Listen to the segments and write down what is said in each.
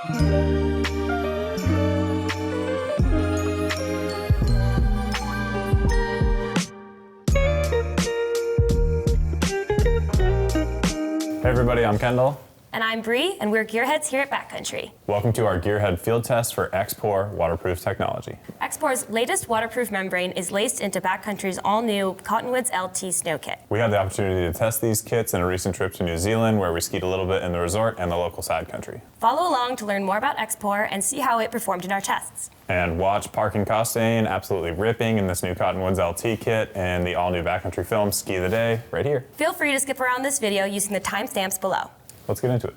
Hey everybody, I'm Kendall. And I'm Bree, and we're Gearheads here at Backcountry. Welcome to our Gearhead Field Test for Xpore waterproof technology. Xpore's latest waterproof membrane is laced into Backcountry's all-new Cottonwoods LT Snow Kit. We had the opportunity to test these kits in a recent trip to New Zealand where we skied a little bit in the resort and the local side country. Follow along to learn more about Xpore and see how it performed in our tests. And watch Park and Costain absolutely ripping in this new Cottonwoods LT kit and the all-new Backcountry film Ski of the Day right here. Feel free to skip around this video using the timestamps below. Let's get into it.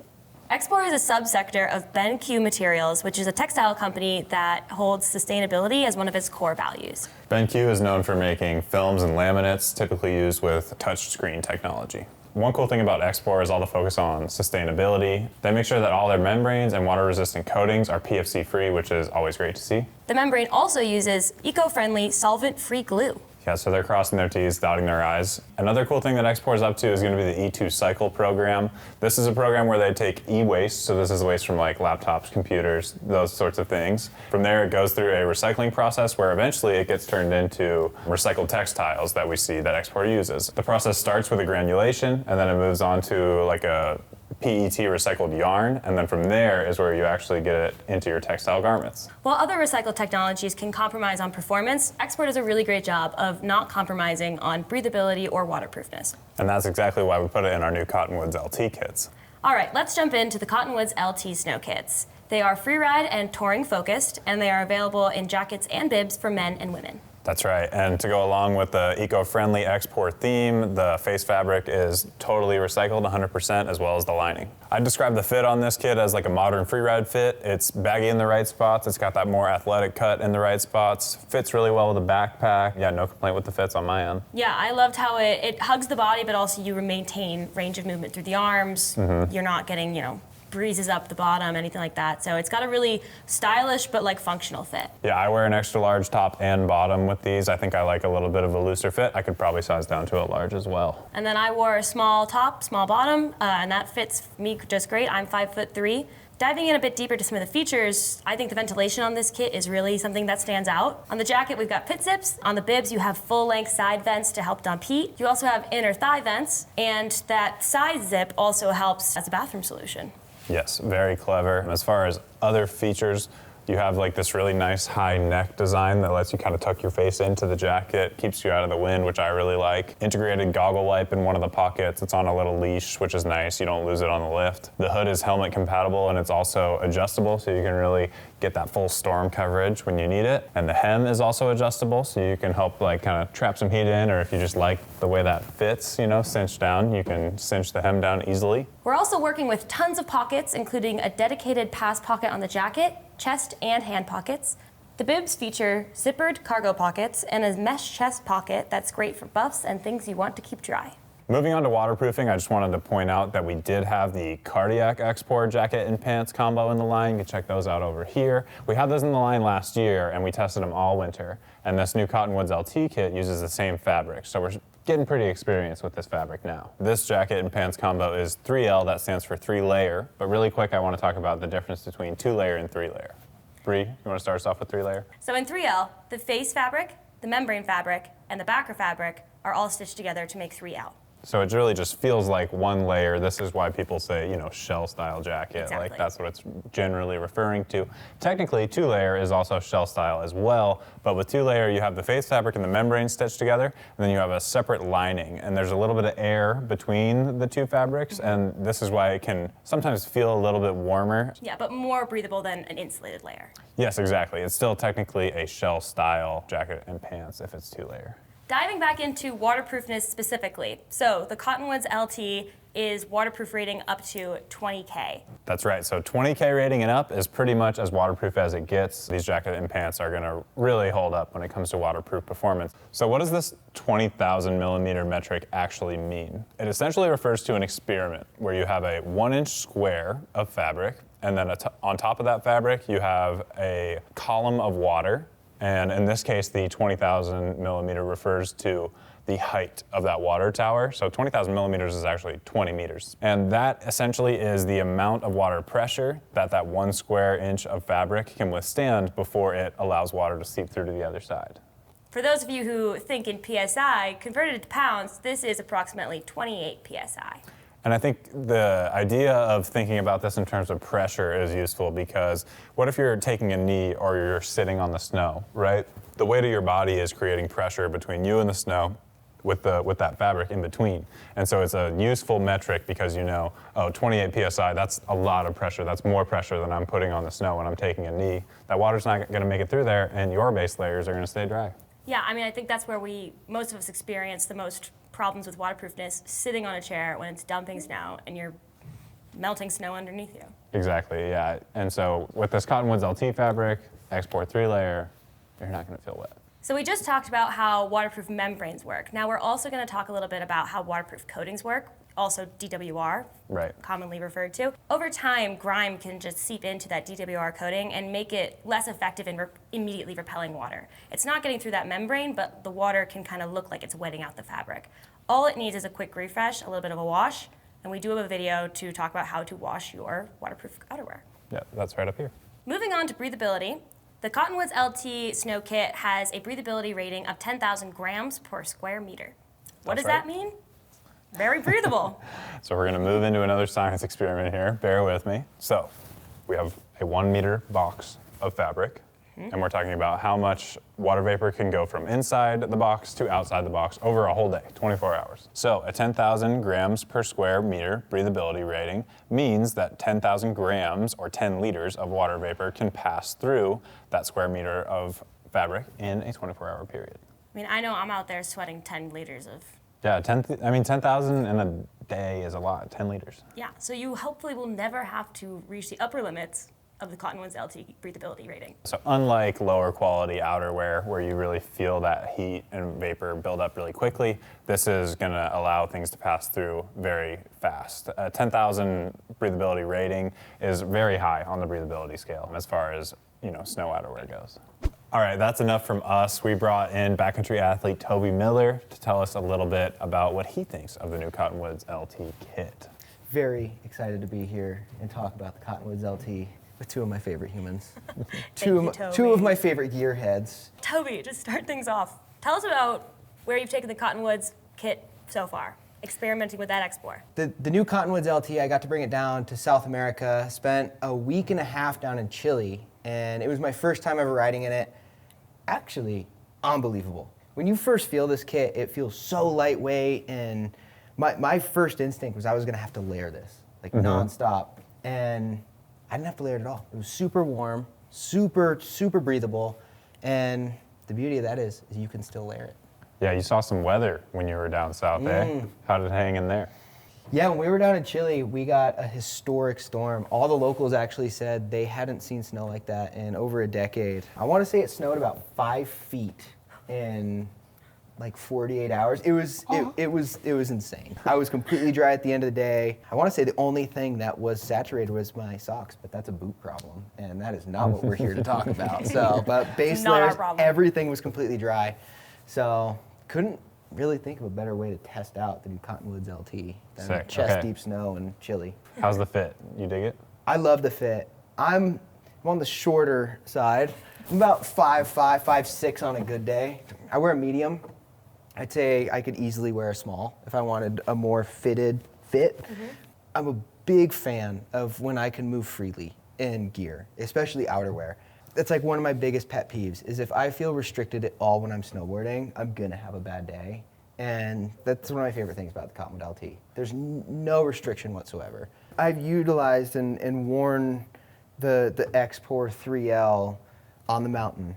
Xpore is a subsector of BenQ Materials, which is a textile company that holds sustainability as one of its core values. BenQ is known for making films and laminates, typically used with touchscreen technology. One cool thing about Xpore is all the focus on sustainability. They make sure that all their membranes and water-resistant coatings are PFC-free, which is always great to see. The membrane also uses eco-friendly, solvent-free glue. Yeah, so they're crossing their T's, dotting their I's. Another cool thing that Xpore is up to is going to be the E2 Cycle program. This is a program where they take e-waste, so this is waste from like laptops, computers, those sorts of things. From there, it goes through a recycling process where eventually it gets turned into recycled textiles that we see that Xpore uses. The process starts with a granulation, and then it moves on to like a PET recycled yarn, and then from there is where you actually get it into your textile garments. While other recycled technologies can compromise on performance, Xpore does a really great job of not compromising on breathability or waterproofness. And that's exactly why we put it in our new Cottonwoods LT kits. All right, let's jump into the Cottonwoods LT Snow Kits. They are freeride and touring focused, and they are available in jackets and bibs for men and women. That's right, and to go along with the eco-friendly Xpore theme, the face fabric is totally recycled 100%, as well as the lining. I'd describe the fit on this kit as like a modern freeride fit. It's baggy in the right spots, it's got that more athletic cut in the right spots, fits really well with a backpack. Yeah, no complaint with the fits on my end. Yeah, I loved how it hugs the body, but also you maintain range of movement through the arms. You're not getting, breezes up the bottom, anything like that. So it's got a really stylish but like functional fit. Yeah, I wear an extra large top and bottom with these. I think I like a little bit of a looser fit. I could probably size down to a large as well. And then I wore a small top, small bottom, and that fits me just great. I'm 5'3". Diving in a bit deeper to some of the features, I think the ventilation on this kit is really something that stands out. On the jacket, we've got pit zips. On the bibs, you have full-length side vents to help dump heat. You also have inner thigh vents, and that side zip also helps as a bathroom solution. Yes, very clever. As far as other features, you have like this really nice high neck design that lets you kind of tuck your face into the jacket, keeps you out of the wind, which I really like. Integrated goggle wipe in one of the pockets. It's on a little leash, which is nice. You don't lose it on the lift. The hood is helmet compatible and it's also adjustable, so you can really get that full storm coverage when you need it. And the hem is also adjustable, so you can help like kind of trap some heat in, or if you just like the way that fits, cinch down, you can cinch the hem down easily. We're also working with tons of pockets, including a dedicated pass pocket on the jacket, chest and hand pockets. The bibs feature zippered cargo pockets and a mesh chest pocket that's great for buffs and things you want to keep dry. Moving on to waterproofing, I just wanted to point out that we did have the Cardiac Xpore jacket and pants combo in the line. You can check those out over here. We had those in the line last year and we tested them all winter. And this new Cottonwoods LT kit uses the same fabric. So we're getting pretty experienced with this fabric now. This jacket and pants combo is 3L, that stands for 3-layer. But really quick, I want to talk about the difference between 2-layer and 3-layer. Bree, you want to start us off with 3-layer? So in 3L, the face fabric, the membrane fabric, and the backer fabric are all stitched together to make 3L. So it really just feels like one layer. This is why people say, shell-style jacket. Exactly. Like that's what it's generally referring to. Technically, 2-layer is also shell-style as well, but with 2-layer, you have the face fabric and the membrane stitched together, and then you have a separate lining, and there's a little bit of air between the two fabrics, and this is why it can sometimes feel a little bit warmer. Yeah, but more breathable than an insulated layer. Yes, exactly. It's still technically a shell-style jacket and pants if it's 2-layer. Diving back into waterproofness specifically, so the Cottonwoods LT is waterproof rating up to 20K. That's right, so 20K rating and up is pretty much as waterproof as it gets. These jacket and pants are gonna really hold up when it comes to waterproof performance. So what does this 20,000 millimeter metric actually mean? It essentially refers to an experiment where you have a 1-inch square of fabric, and then on top of that fabric, you have a column of water. And in this case, the 20,000 millimeter refers to the height of that water tower. So 20,000 millimeters is actually 20 meters. And that essentially is the amount of water pressure that that 1 square inch of fabric can withstand before it allows water to seep through to the other side. For those of you who think in PSI, converted to pounds, this is approximately 28 PSI. And I think the idea of thinking about this in terms of pressure is useful because what if you're taking a knee or you're sitting on the snow, right? The weight of your body is creating pressure between you and the snow with that fabric in between. And so it's a useful metric because you know, oh, 28 PSI, that's a lot of pressure. That's more pressure than I'm putting on the snow when I'm taking a knee. That water's not gonna make it through there and your base layers are gonna stay dry. Yeah, I mean, I think that's where most of us experience the most problems with waterproofness, sitting on a chair when it's dumping snow and you're melting snow underneath you. Exactly, yeah. And so with this Cottonwoods LT fabric, Xpore 3-layer, you're not gonna feel wet. So we just talked about how waterproof membranes work. Now we're also gonna talk a little bit about how waterproof coatings work, also DWR, right, commonly referred to. Over time, grime can just seep into that DWR coating and make it less effective in immediately repelling water. It's not getting through that membrane, but the water can kind of look like it's wetting out the fabric. All it needs is a quick refresh, a little bit of a wash, and we do have a video to talk about how to wash your waterproof outerwear. Yeah, that's right up here. Moving on to breathability, the Cottonwoods LT Snow Kit has a breathability rating of 10,000 grams per square meter. What does that mean? Very breathable. So we're gonna move into another science experiment here. Bear with me. So we have a 1 meter box of fabric, and we're talking about how much water vapor can go from inside the box to outside the box over a whole day, 24 hours. So a 10,000 grams per square meter breathability rating means that 10,000 grams or 10 liters of water vapor can pass through that square meter of fabric in a 24-hour period. I mean, I know I'm out there sweating 10 liters of... Yeah, 10,000 in a day is a lot, 10 liters. Yeah, so you hopefully will never have to reach the upper limits of the Cottonwoods LT breathability rating. So unlike lower quality outerwear where you really feel that heat and vapor build up really quickly, this is gonna allow things to pass through very fast. A 10,000 breathability rating is very high on the breathability scale as far as, you know, snow outerwear goes. All right, that's enough from us. We brought in backcountry athlete Toby Miller to tell us a little bit about what he thinks of the new Cottonwoods LT kit. Very excited to be here and talk about the Cottonwoods LT with two of my favorite humans. Two of my favorite gearheads. Toby, to start things off, tell us about where you've taken the Cottonwoods kit so far, experimenting with that Xpore. The new Cottonwoods LT, I got to bring it down to South America, spent a week and a half down in Chile, and it was my first time ever riding in it. Actually, unbelievable. When you first feel this kit, it feels so lightweight, and my first instinct was I was gonna have to layer this, like nonstop, and I didn't have to layer it at all. It was super warm, super breathable, and the beauty of that is you can still layer it. Yeah, you saw some weather when you were down south, eh? How did it hang in there? Yeah, when we were down in Chile, we got a historic storm. All the locals actually said they hadn't seen snow like that in over a decade. I want to say it snowed about 5 feet in like 48 hours. It was insane. I was completely dry at the end of the day. I want to say the only thing that was saturated was my socks, but that's a boot problem, and that is not what we're here to talk about. So, but base layers, everything was completely dry. So, couldn't really think of a better way to test out the new Cottonwoods LT than chest deep snow and Chile. How's the fit? You dig it? I love the fit. I'm on the shorter side. I'm about 5'5", 5'6" on a good day. I wear a medium. I'd say I could easily wear a small if I wanted a more fitted fit. I'm a big fan of when I can move freely in gear, especially outerwear. That's like one of my biggest pet peeves is if I feel restricted at all when I'm snowboarding, I'm gonna have a bad day. And that's one of my favorite things about the Cottonwood LT. There's no restriction whatsoever. I've utilized and worn the Xpore 3L on the mountain,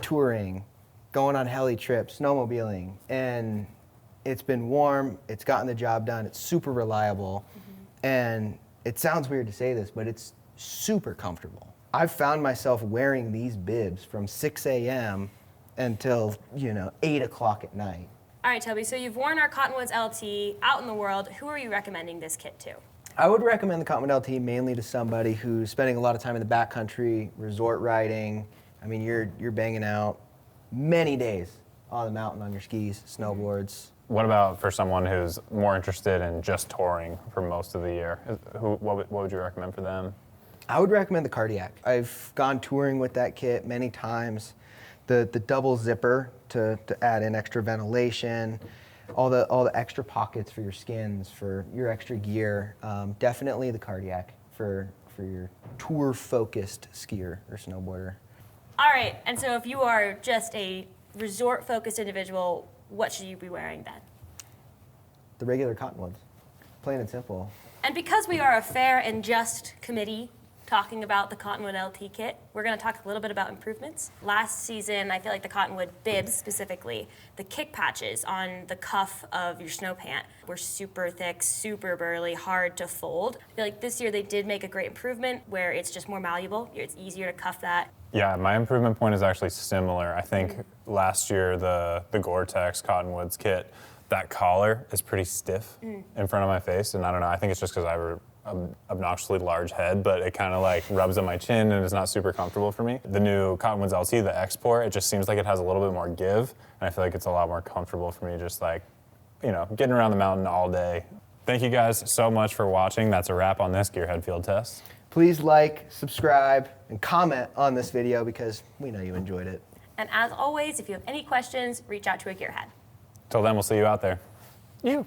touring, going on heli trips, snowmobiling, and it's been warm, it's gotten the job done, it's super reliable, and it sounds weird to say this, but it's super comfortable. I've found myself wearing these bibs from 6 a.m. until, 8 o'clock at night. All right, Toby, so you've worn our Cottonwoods LT out in the world. Who are you recommending this kit to? I would recommend the Cottonwood LT mainly to somebody who's spending a lot of time in the backcountry, resort riding. I mean, you're banging out many days on the mountain on your skis, snowboards. What about for someone who's more interested in just touring for most of the year? What would you recommend for them? I would recommend the Cardiac. I've gone touring with that kit many times. The double zipper to add in extra ventilation, all the extra pockets for your skins, for your extra gear. Definitely the Cardiac for your tour-focused skier or snowboarder. All right, and so if you are just a resort-focused individual, what should you be wearing then? The regular Cottonwoods, plain and simple. And because we are a fair and just committee talking about the Cottonwood LT kit, we're going to talk a little bit about improvements. Last season, I feel like the Cottonwood bibs specifically, the kick patches on the cuff of your snow pant were super thick, super burly, hard to fold. I feel like this year they did make a great improvement where it's just more malleable. It's easier to cuff that. Yeah, my improvement point is actually similar. I think last year the Gore-Tex Cottonwoods kit, that collar is pretty stiff in front of my face, and I don't know, I think it's just because I have an obnoxiously large head, but it kind of like rubs on my chin and is not super comfortable for me. The new Cottonwoods LT, the Xpore, it just seems like it has a little bit more give, and I feel like it's a lot more comfortable for me just like, getting around the mountain all day. Thank you guys so much for watching. That's a wrap on this Gearhead Field Test. Please like, subscribe, and comment on this video because we know you enjoyed it. And as always, if you have any questions, reach out to a Gearhead. Till then, we'll see you out there. You.